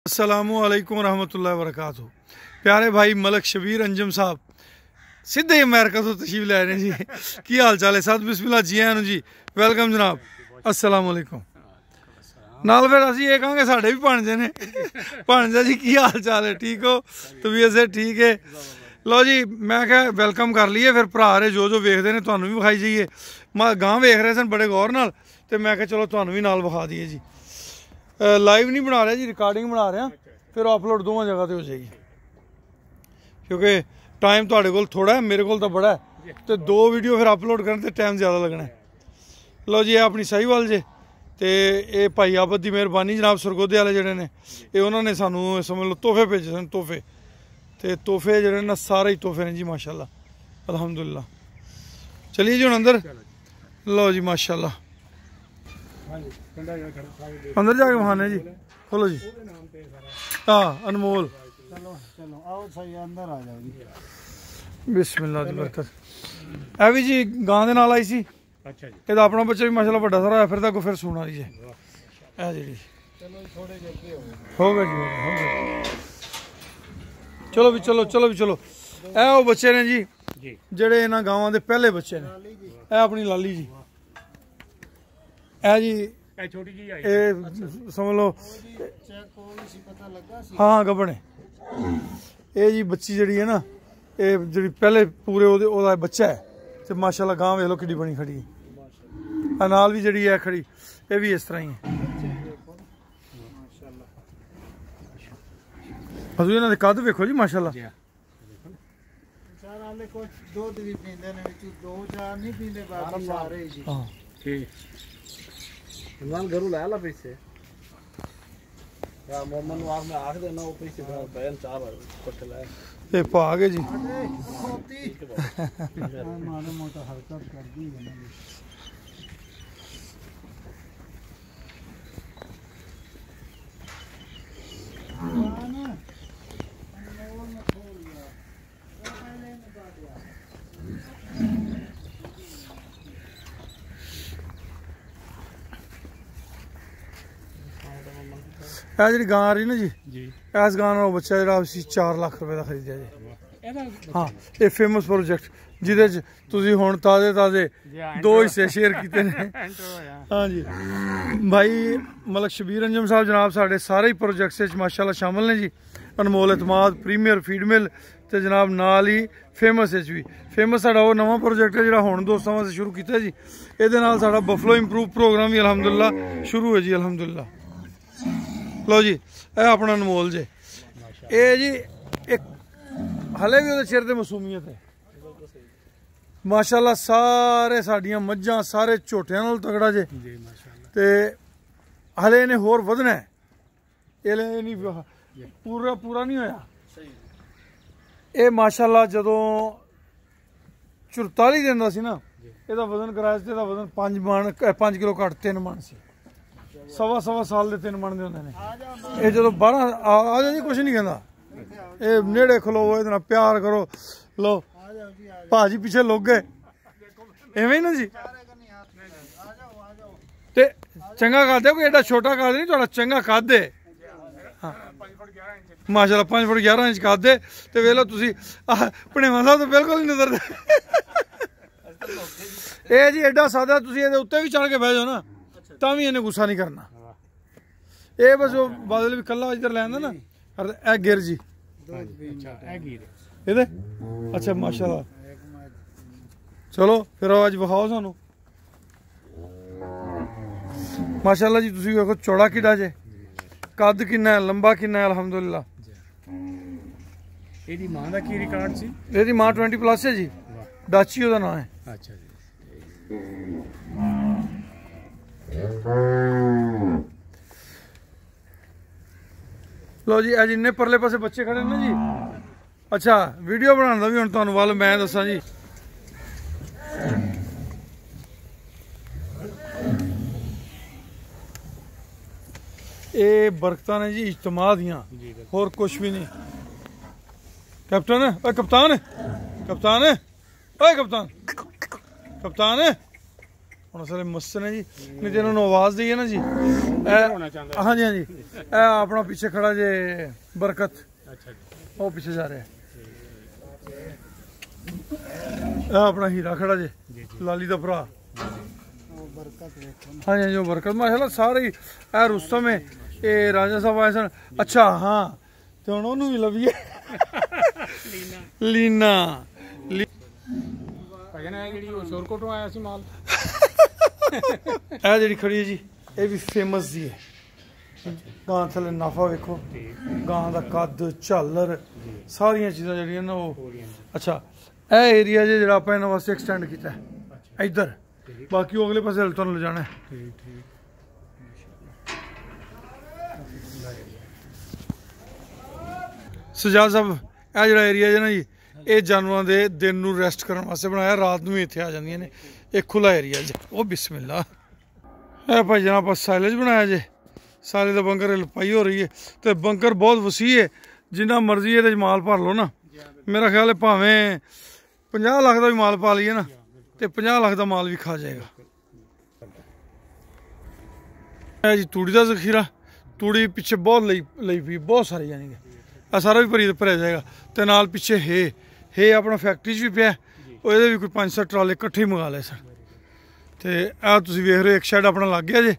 अस्सलामुअलैकुम रहमतुल्लाहि व बरकातहू। प्यारे भाई मलक शबीर अंजम साहब सीधे ही अमेरिका तो तशरीफ लै रहे जी। की हाल चाल है? सत बिस्मिल्लाह जी आया जी, वेलकम जनाब। अस्सलामुअलैकुम। नाल फिर असीं ये कहांगे साढ़े भी भाणजे ने। भाणजा जी की हाल चाल है? ठीक हो? तबीयत से ठीक है? लो जी मैं क्या वेलकम कर लीए। फिर भरा रे जो वेखते हैं तुहानूं भी विखाई जाइए। गां वेख रहे सन बड़े गौर नाल, ते मैं क्या चलो तुहानूं भी नाल विखा दईए जी। लाइव नहीं बना रहा जी, रिकॉर्डिंग बना रहे हैं, फिर अपलोड दोवां जगह पर हो जाएगी क्योंकि टाइम तुहाडे कोल थोड़ा है, मेरे कोल तो बड़ा है, तो दो वीडियो फिर अपलोड करने ते टाइम ज़्यादा लगना है। लो जी ये अपनी साहीवाल जे, तो ये भाई आबद की मेहरबानी जनाब सरगोधे वाले जड़े ने, ये उन्होंने सानू समझ लो तोहफे भेजे सन। तोहफे जड़े ने सारे ही तोहफे ने जी माशाल्लाह अल्हम्दुलिल्लाह। चलिए जी हुण अंदर। लो जी माशाल्लाह अंदर जाके वहाने जी, खोलो जी। हाँ अनमोल बिस्मिल्लाह दी बरकत। ए भी जी गां दे नाल आई सी। अच्छा जी, ਇਹਦਾ अपना बच्चा भी माशाल्लाह बड़ा सारा है, फिर तक फिर सोना जी ए जी। हो गया जी, हो गया। चलो भी चलो, चलो भी चलो। ए वो बच्चे ने जी जेड़े इन्हां गांवां दे पहले बच्चे ने। ए अपनी लाली जी, ए जी छोटी जी आई, समझ लो हाँ गबने। ये जी बच्ची जड़ी है ना, ये जी पहले पूरे ओदा बच्चा है, तो माशाल्लाह गांव वेख लो किड्डी बनी खड़ी है। नाल भी जड़ी है खड़ी, ये भी इस तरह ही है। हजू इन्हां दे कद वेखो जी माशाल्लाह। इमरान घरू लाया पैसे या मोहम्मद वाह में आख देना वो पैसे बयान चार पट्टे लाए। ये भाग है जी। माने मोटा हरकत कर दी है ना। जी गां आ रही ना जी, इस गां का बच्चा जो 4 लाख रुपए का खरीदा जी। हाँ ये फेमस प्रोजेक्ट जिदे तुसीं हुण ताज़े ताज़े 2 हिस्से शेयर किए हैं। हाँ जी भाई मलक शबीर अंजम साहब जनाब साढ़े सारे ही प्रोजेक्ट्स माशाल्लाह शामिल ने जी। अनमोल एतमाद प्रीमियर फीड मिल तो जनाब नाल ही फेमस भी। फेमस साड़ा वो नवा प्रोजेक्ट है जो हुण दोस्तां वास्ते शुरू किया जी। ये साड़ा बफलो इंप्रूव प्रोग्राम भी अलहमदुलिल्लाह शुरू है जी अलहमदुलिल्लाह। लो जी ए अपना अनमोल जे, ये जी एक हले भी वो चेहरे मासूमियत है माशाल्लाह। सारे साड़ियां मज्जां सारे झोटियां नाल तगड़ा जे, ते हले इन्हें होर वधना है। ये नहीं पूरा नहीं होया। ये माशाल्लाह जदों 44 दिन दा सी ना, ਇਹਦਾ वजन कराया ਸੀ, ਇਹਦਾ वजन 5 किलो घट 3 मन सी। सवा साल के 3 मन के होंगे ने। ये जो 12 आ जाओ जी, कुछ नहीं कहता। ये नेड़े खलो ये प्यार करो। लो भाजी पीछे लोग गए इवें ही ना जी। ते चंगा कद है, कोई एडा छोटा कद नहीं, थोड़ा चंगा कद है। हाँ माशाल्लाह 5 फुट 11 इंच कद है। तो वेख लो तुसीं भनेवा साहब तो बिल्कुल नहीं नजर। ये जी एडा सादा, तुसीं इहदे उत्ते भी चढ़ के बह जाओ ना तां भी इन्हें गुस्सा नहीं करना। ये बस वो बादल भी कला इधर लैंदा ना, ए गिर जी इहदे। अच्छा माशाल्लाह। चलो फिर अज विखाओ सानू माशाल्लाह जी। तुसीं देखो चौड़ा किड्डा जे, कद किन्ना है, लंबा किन्ना है अलहमदुलिल्लाह। ਇਹਦੀ ਮਾਂ ਦਾ ਕੀ ਰਿਕਾਰਡ ਸੀ? ਇਹਦੀ ਮਾਂ 20 प्लस है जी, डाची ਉਹਦਾ नाम है। अच्छा जी। लो जी अज इन्ने परले पासे बच्चे खड़े ने जी। अच्छा वीडियो बनाने का भी हुण तुहानूं वल मैं दसां जी। ये बरकतां ने जी इज्तमा दियां, होर कुछ भी नहीं। कैप्टन ओए कप्तान कप्तान ओए कप्तान कप्तान हम असले मस्त ने जी, नहीं तो इन्होंने आवाज़ दी है ना जी। हाँ जी हाँ जी, अपना पीछे खड़ा जे बरकत, अच्छा वो पीछे जा रहे हैं। अपना हीरा खड़ा जे, लाली दा भरा। हाँ जी जो बरकत माशाल्लाह सारे रुस्तम है, ये राजा साहब आए सन। अच्छा हाँ, तो हुण ओनू भी लभीए लीना जी खड़ी है जी, ये भी फेमस जी है। गां थले नाफा वेखो, गां दा कद, झालर, सारियां चीज़ां जड़ियां ना वो। अच्छा ए एरिया जे जड़ा आपां इन्हां वास्ते एक्सटेंड कीता है इधर, बाकी वो अगले पासे हल तुहानूं ले जाना है। सजाद साहब ਇਹ ਜਿਹੜਾ ਏਰੀਆ ਹੈ ਨਾ ਜੀ, ਇਹ ਜਾਨਵਰਾਂ ਦੇ ਦਿਨ ਨੂੰ ਰੈਸਟ ਕਰਨ ਵਾਸਤੇ ਬਣਾਇਆ, ਰਾਤ ਨੂੰ ਇੱਥੇ ਆ ਜਾਂਦੀਆਂ ਨੇ। ਇਹ ਖੁੱਲਾ ਏਰੀਆ ਜੀ। ਉਹ ਬਿਸਮਿਲ੍ਲਾ। ਇਹ ਭਾਈ ਜਨਾਬ ਆਪਾਂ ਸਾਇਲੇਜ ਬਣਾਇਆ ਜੇ, ਸਾਲੇ ਦਾ ਬੰਕਰ ਲਪਾਈ ਹੋ ਰਹੀ ਹੈ ਤੇ ਬੰਕਰ ਬਹੁਤ ਵਸੀ ਹੈ, ਜਿੰਨਾ ਮਰਜ਼ੀ ਇਹਦੇ 'ਚ ਮਾਲ ਭਰ ਲਓ ਨਾ। ਮੇਰਾ ਖਿਆਲ ਹੈ ਭਾਵੇਂ 50 ਲੱਖ ਦਾ ਵੀ ਮਾਲ ਪਾ ਲਈਏ ਨਾ ਤੇ 50 ਲੱਖ ਦਾ ਮਾਲ ਵੀ ਖਾ ਜਾਏਗਾ। ਇਹ ਜੀ ਤੂੜੀ ਦਾ ਜ਼ਖੀਰਾ, ਤੂੜੀ ਪਿੱਛੇ ਬਹੁਤ ਲਈ ਪਈ, ਬਹੁਤ ਸਾਰੀ ਯਾਨੀ ਕਿ ਆ ਸਾਰਾ ਵੀ ਭਰਿਆ ਜਾਏਗਾ। ਤੇ ਨਾਲ ਪਿੱਛੇ ਹੇ ਆਪਣਾ ਫੈਕਟਰੀ 'ਚ ਵੀ ਪਿਆ, ਉਹ ਇਹਦੇ ਵੀ ਕੋਈ 5-7 ਟਰਾਲੇ ਇਕੱਠੇ ਮੰਗਾ ਲਏ ਸਨ। ਤੇ ਆਹ ਤੁਸੀਂ ਵੇਖ ਰਹੇ ਹੋ ਇੱਕ ਸ਼ੈੱਡ ਆਪਣਾ ਲੱਗ ਗਿਆ ਜੇ,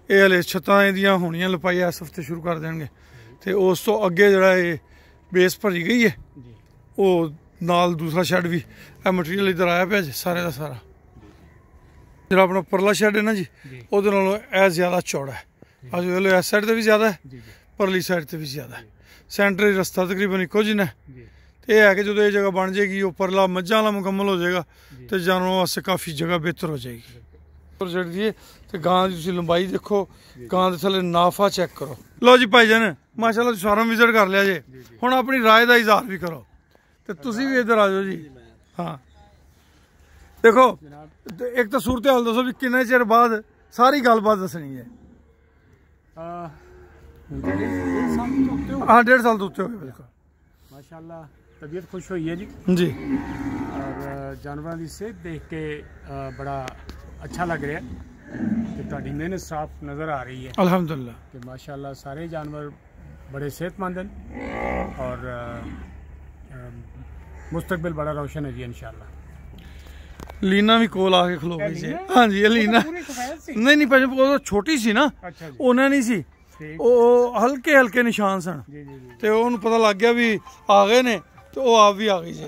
ਇਹ ਹਲੇ ਛੱਤਾਂ ਇਹਦੀਆਂ ਹੋਣੀਆਂ ਲਪਾਈ ਇਸ ਹਫਤੇ ਸ਼ੁਰੂ ਕਰ ਦੇਣਗੇ। ਤੇ ਉਸ ਤੋਂ ਅੱਗੇ ਜਿਹੜਾ ਇਹ ਬੇਸ ਭਰੀ ਗਈ ਹੈ, ਉਹ ਨਾਲ ਦੂਸਰਾ ਸ਼ੈੱਡ ਵੀ ਇਹ ਮਟੀਰੀਅਲ ਇੱਧਰ ਆਇਆ ਪਿਆ ਜੀ ਸਾਰੇ ਦਾ ਸਾਰਾ। ਜਿਹੜਾ ਆਪਣਾ ਪਰਲਾ ਸ਼ੈੱਡ ਹੈ ਨਾ ਜੀ, ਉਹਦੇ ਨਾਲੋਂ ਇਹ ਜ਼ਿਆਦਾ ਚੌੜਾ ਹੈ। ਅੱਜ ਵੇਖ ਲਓ ਇਸ ਸਾਈਡ 'ਤੇ ਵੀ ਜ਼ਿਆਦਾ ਹੈ, ਪਰਲੀ ਸਾਈਡ 'ਤੇ ਵੀ ਜ਼ਿਆਦਾ ਹੈ। ਸੈਂਟਰ ਰਸਤਾ ਤਕਰੀਬਨ ਇੱਕੋ ਜਿਹਾ ਹੈ। ਤੇ ਇਹ ਹੈ ਕਿ ਜਦੋਂ ਇਹ ਜਗ੍ਹਾ ਬਣ ਜਾਏਗੀ, ਉਹ ਪਰਲਾ ਮੱਝਾਂ ਵਾਲਾ ਮੁਕੰਮਲ ਹੋ ਜਾਏਗਾ ਤੇ ਜਾਨਵਰਾਂ ਵਾਸਤੇ ਕਾਫੀ ਜਗ੍ਹਾ ਬਿਹਤਰ ਹੋ ਜਾਏਗੀ। ਜਿਹੜੀ ਤੇ ਗਾਂ ਦੀ ਤੁਸੀਂ ਲੰਬਾਈ ਦੇਖੋ, ਗਾਂ ਦੇ ਥੱਲੇ ਨਾਫਾ ਚੈੱਕ ਕਰੋ। ਲਓ ਜੀ ਭਾਈਜਾਨ ਮਾਸ਼ਾਅੱਲਾ ਤੁਸੀਂ ਫਾਰਮ ਵਿਜ਼ਿਟ ਕਰ ਲਿਆ ਜੇ, ਹੁਣ ਆਪਣੀ ਰਾਏ ਦਾ ਇਜ਼ਹਾਰ ਵੀ ਕਰੋ ਤੇ ਤੁਸੀਂ ਵੀ ਇੱਧਰ ਆ ਜਾਓ ਜੀ। ਹਾਂ ਦੇਖੋ, ਇੱਕ ਤਾਂ ਸੂਰਤ ਹਾਲ ਦੱਸੋ ਵੀ ਕਿੰਨੇ ਚਿਰ ਬਾਅਦ ਸਾਰੀ ਗੱਲਬਾਤ ਦੱਸਣੀ ਹੈ। हाँ 1.5 साल तो उत्ते हो गए बिल्कुल। माशाल्लाह तबीयत खुश हुई है जी जी, और जानवरों की सेहत देख के बड़ा अच्छा लग रहा है कि ਤੁਹਾਡੀ ਮਿਹਨਤ साफ नज़र आ रही है अल्हम्दुलिल्लाह कि माशाल्लाह सारे जानवर बड़े सेहतमंद हैं और मुस्तकबिल बड़ा रोशन है जी इंशाल्लाह। ਲੀਨਾ ਵੀ ਕੋਲ ਆ ਕੇ ਖਲੋ ਗਈ ਸੀ। ਹਾਂਜੀ ਇਹ ਲੀਨਾ ਨਹੀਂ ਭਾਜੀ ਉਹ ਛੋਟੀ ਸੀ ਨਾ, ਉਹਨਾਂ ਨਹੀਂ ਸੀ, ਉਹ ਹਲਕੇ ਹਲਕੇ ਨਿਸ਼ਾਨ ਸਨ ਤੇ ਉਹਨੂੰ ਪਤਾ ਲੱਗ ਗਿਆ ਵੀ ਆ ਗਏ ਨੇ ਤੇ ਉਹ ਆਪ ਵੀ ਆ ਗਈ ਸੀ।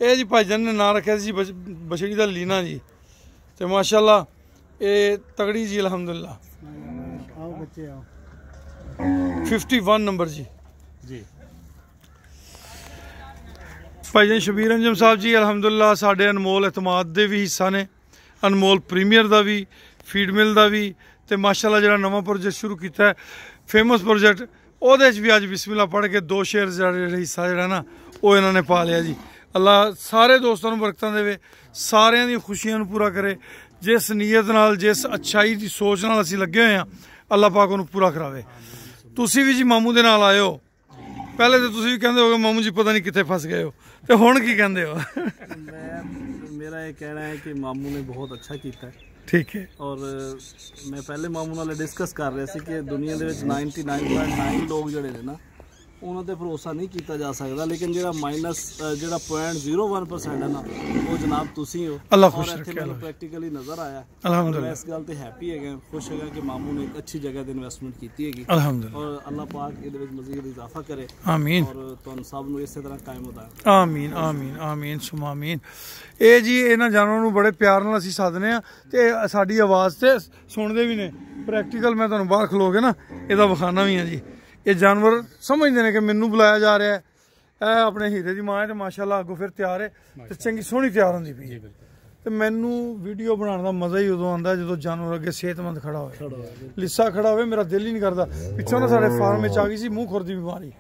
ਇਹ ਜੀ ਭਾਈਜਾਨ ਨੇ ਨਾਂ ਰੱਖਿਆ ਸੀ ਬਛੜੀ ਦਾ ਲੀਨਾ ਜੀ ਤੇ ਮਾਸ਼ਾਅੱਲਾ ਇਹ ਤਗੜੀ ਜੀ ਅਲਹਮਦੁਲਿल्लाह। आओ बच्चे आओ। 51 ਨੰਬਰ ਜੀ। जी ਭਾਈਜਾਨ ਸ਼ਬੀਰ ਅੰਜਮ ਸਾਹਿਬ ਜੀ ਅਲਹਮਦੁਲਿल्लाह ਸਾਡੇ ਅਨਮੋਲ ਇਤਮਾਦ ਦੇ ਵੀ ਹਿੱਸਾ ਨੇ, ਅਨਮੋਲ ਪ੍ਰੀਮੀਅਰ ਦਾ ਵੀ, ਫੀਡ ਮਿਲ ਦਾ ਵੀ ਤੇ ਮਾਸ਼ਾਅੱਲਾ ਜਿਹੜਾ ਨਵਾਂ ਪ੍ਰੋਜੈਕਟ ਸ਼ੁਰੂ ਕੀਤਾ ਹੈ ਫੇਮਸ ਪ੍ਰੋਜੈਕਟ, ਉਹਦੇ 'ਚ ਵੀ ਅੱਜ ਬਿਸਮਿਲ੍ਲਾ ਪੜ੍ਹ ਕੇ 2 ਸ਼ੇਅਰ ਜਿਹੜਾ ਹਿੱਸਾ ਜਿਹੜਾ ਨਾ ਉਹ ਇਹਨਾਂ ਨੇ ਪਾ ਲਿਆ ਜੀ। ਅੱਲਾ ਸਾਰੇ ਦੋਸਤਾਂ ਨੂੰ ਬਰਕਤਾਂ ਦੇਵੇ, ਸਾਰਿਆਂ ਦੀਆਂ ਖੁਸ਼ੀਆਂ ਨੂੰ ਪੂਰਾ ਕਰੇ। ਜਿਸ ਨੀਅਤ ਨਾਲ, ਜਿਸ ਅੱਛਾਈ ਦੀ ਸੋਚ ਨਾਲ ਅਸੀਂ ਲੱਗੇ ਹੋਏ ਹਾਂ, ਅੱਲਾ ਪਾਕ ਉਹਨੂੰ ਪੂਰਾ ਕਰਾਵੇ। ਤੁਸੀਂ ਵੀ ਜੀ ਮਾਮੂ ਦੇ ਨਾਲ ਆਇਓ, ਪਹਿਲੇ ਤਾਂ ਤੁਸੀਂ ਵੀ ਕਹਿੰਦੇ ਹੋਗੇ ਮਾਮੂ ਜੀ ਪਤਾ ਨਹੀਂ ਕਿੱਥੇ ਫਸ ਗਏ ਹੋ, ਤੇ ਹੁਣ ਕੀ ਕਹਿੰਦੇ ਹੋ? मेरा ये कहना है कि मामू ने बहुत अच्छा किया है। ठीक है। और मैं पहले मामू नाल डिस्कस कर रहा सी कि दुनिया दे विच 99.9 लोग जड़े ने ना उन्हां ते भरोसा नहीं किया जा सकता, लेकिन जेड़ा माइनस जेड़ा 0.01% है ना वो जनाब तुसी हो। अल्लाह खुश रखे। मैंने प्रैक्टिकली नजर आया अल्हम्दुलिल्लाह। मैं इस गल ते हैप्पी है, खुश है कि मामू ने एक अच्छी जगह ते इन्वेस्टमेंट की है अल्हम्दुलिल्लाह। और अल्लाह पाक इहदे विच मज़ीद इजाफा करे आमीन और तुहानू सब नू इस तरह कायम उदारे। ਆਮੀਨ ਆਮੀਨ ਆਮੀਨ ਸੁਮ ਆਮੀਨ। ਇਹ ਜੀ ਇਹਨਾਂ ਜਾਨਵਰਾਂ ਨੂੰ ਬੜੇ ਪਿਆਰ ਨਾਲ ਅਸੀਂ ਸਾਧਨੇ ਆ ਤੇ ਸਾਡੀ ਆਵਾਜ਼ ਤੇ ਸੁਣਦੇ ਵੀ ਨੇ। ਪ੍ਰੈਕਟੀਕਲ ਮੈਂ ਤੁਹਾਨੂੰ ਬਾਹਰ ਖਲੋ ਕੇ ਨਾ ਇਹਦਾ ਵਿਖਾਣਾ ਵੀ ਆ ਜੀ। ਇਹ ਜਾਨਵਰ ਸਮਝਦੇ ਨੇ ਕਿ ਮੈਨੂੰ ਬੁਲਾਇਆ ਜਾ ਰਿਹਾ ਹੈ। ਇਹ ਆਪਣੇ ਹੀਰੇ ਦੀ ਮਾਂ ਹੈ ਤੇ ਮਾਸ਼ਾਅੱਲਾ ਅੱਗੋਂ ਫਿਰ ਤਿਆਰ ਹੈ ਤੇ ਚੰਗੀ ਸੋਹਣੀ ਤਿਆਰ ਹੁੰਦੀ ਪਈ ਹੈ। ਤੇ ਮੈਨੂੰ ਵੀਡੀਓ ਬਣਾਉਣ ਦਾ ਮਜ਼ਾ ਹੀ ਉਦੋਂ ਆਉਂਦਾ ਜਦੋਂ ਜਾਨਵਰ ਅੱਗੇ ਸਿਹਤਮੰਦ ਖੜਾ ਹੋਵੇ, ਲਿੱਸਾ ਖੜਾ ਹੋਵੇ। ਮੇਰਾ ਦਿਲ ਹੀ ਨਹੀਂ ਕਰਦਾ। ਪਿੱਛੋਂ ਨਾ ਸਾਡੇ ਫਾਰਮ ਵਿੱਚ ਆ ਗਈ ਸੀ ਮੂੰਹ ਖੁਰ ਦੀ ਬਿਮਾਰੀ,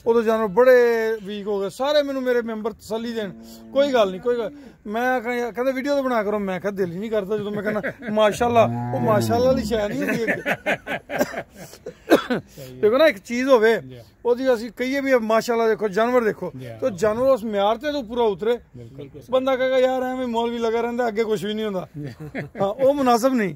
ਉਦੋਂ ਜਾਨਵਰ ਬੜੇ ਵੀਕ ਹੋ ਗਏ। ਸਾਰੇ ਮੈਨੂੰ ਮੇਰੇ ਮੈਂਬਰ ਤਸੱਲੀ ਦੇਣ, ਕੋਈ ਗੱਲ ਨਹੀਂ ਕੋਈ ਗੱਲ। ਮੈਂ ਕਹਿੰਦਾ ਵੀਡੀਓ ਤਾਂ ਬਣਾ ਕਰੋ, ਮੈਂ ਕਿਹਾ ਦਿਲ ਹੀ ਨਹੀਂ ਕਰਦਾ। ਜਦੋਂ ਮੈਂ ਕਹਿੰਦਾ ਮਾਸ਼ਾਅੱਲਾ, ਉਹ ਮਾਸ਼ਾਅੱਲਾ ਵਾਲੀ ਸ਼ੈ ਨਹੀਂ ਹੁੰਦੀ। ਦੇਖੋ ਨਾ ਇੱਕ ਚੀਜ਼ ਹੋਵੇ ਉਹਦੀ ਅਸੀਂ ਕਹੀਏ ਵੀ ਮਾਸ਼ਾਅੱਲਾ ਦੇਖੋ ਜਾਨਵਰ ਦੇਖੋ, ਤਾਂ ਜਾਨਵਰ ਉਸ ਮਿਆਰ ਤੇ ਤੋਂ ਪੂਰਾ ਉਤਰੇ। ਬੰਦਾ ਕਹੇਗਾ ਯਾਰ ਐਵੇਂ ਮੌਲਵੀ ਲਗਾ ਰਹਿੰਦਾ ਅੱਗੇ ਕੁਝ ਵੀ ਨਹੀਂ ਹੁੰਦਾ। ਹਾਂ ਉਹ ਮੁਨਾਸਬ ਨਹੀਂ।